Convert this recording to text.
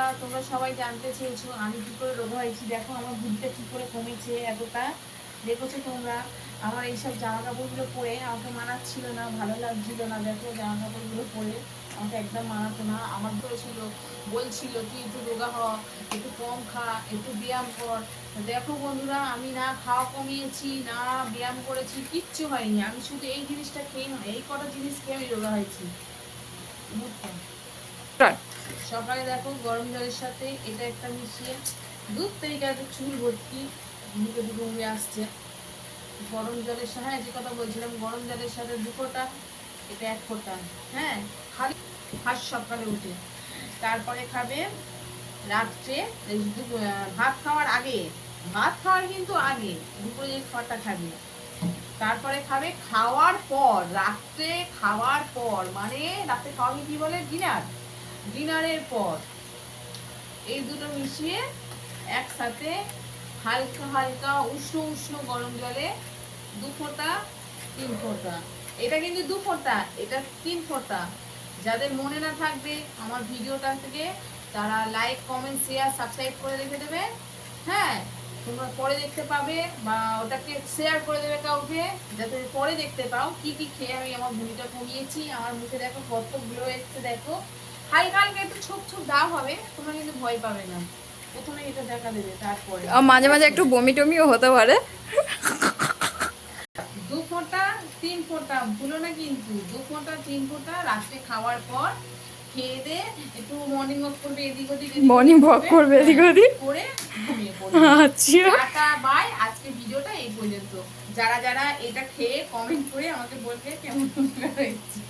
বন্ধুরা, তোমরা সবাই জানতে চেয়েছো আমি কি করে রোগা হয়েছি। দেখো আমার ভুঁড়িটা কি করে কমেছে এতটা, দেখেছো তোমরা। আমার এইসব জামা কাপড়গুলো পরে আমাকে মানাচ্ছিল না, ভালো লাগছিল না। দেখো জামা কাপড়গুলো পরে আমাকে একদম মানাতো না। আমার করেছিল, বলছিল তুই একটু রোগা হ, একটু কম খা, একটু ব্যায়াম কর। দেখো বন্ধুরা, আমি না খাওয়া কমিয়েছি না ব্যায়াম করেছি, কিচ্ছু হয়নি। আমি শুধু এই জিনিসটা খেয়ে, এই কটা জিনিস খেয়ে আমি রোগা হয়েছি। সকালে দেখো গরম জলের সাথে এটা একটা মিশিয়ে, দুধ থেকে একটা চুল ভর্তি মুখে দুটো উড়ে আসছে। গরম জলের সাথে, হ্যাঁ যে কথা বলছিলাম, গরম জলের সাথে 2 ফোঁটা, এটা 1 ফোঁটা। হ্যাঁ, খালি ফার্স্ট সকালে উঠে। তারপরে খাবে রাত্রে, ভাত খাওয়ার আগে, ভাত খাওয়ার কিন্তু আগে দুপুরে যে খাবারটা খাবে। তারপরে খাবে খাওয়ার পর, রাত্রে খাওয়ার পর, মানে রাত্রে খাওয়াকে কি বলে, ডিনার। ডিনারের পর এই দুটো মিশিয়ে একসাথে হালকা হালকা উষ্ণ উষ্ণ গরম জলে 2 ফোঁটা 3 ফোঁটা। এটা কিন্তু 2 ফোঁটা, এটা 3 ফোঁটা। যাদের মনে না থাকবে আমার ভিডিওটা থেকে, তারা লাইক কমেন্ট শেয়ার সাবস্ক্রাইব করে রেখে দেবে। হ্যাঁ, তোমরা পরে দেখতে পাবে, বা ওটাকে শেয়ার করে দেবে কাউকে, যাতে পরে দেখতে পাও কি কি খেয়ে আমি আমার ভুঁড়িটা কমিয়েছি। আমার মুখে দেখো কত গ্লো এসছে, দেখো। হালকা হালকা একটু ছোপ ছোপ দাগ হবে, তোমরা কিন্তু ভয় পাবে না। প্রথমে এটা দেখা দেবে, তারপরে মাঝে মাঝে একটু বমি টমিও হতে পারে। 2 ফোঁটা 3 ফোঁটা, ভুলো না কিন্তু। 2 ফোঁটা 3 ফোঁটা রাত্রে খাওয়ার পর খেয়ে দে, একটু মর্নিং ওয়াক করবে এদিক ওদিক, মর্নিং ওয়াক করবে এদিক ওদিক করে ঘুমিয়ে পড়বে। আচ্ছা, টাটা বাই, আজকে ভিডিওটা এই পর্যন্ত। যারা যারা এটা খেয়ে কমেন্ট করে আমাকে বলবে কেমন হয়েছে।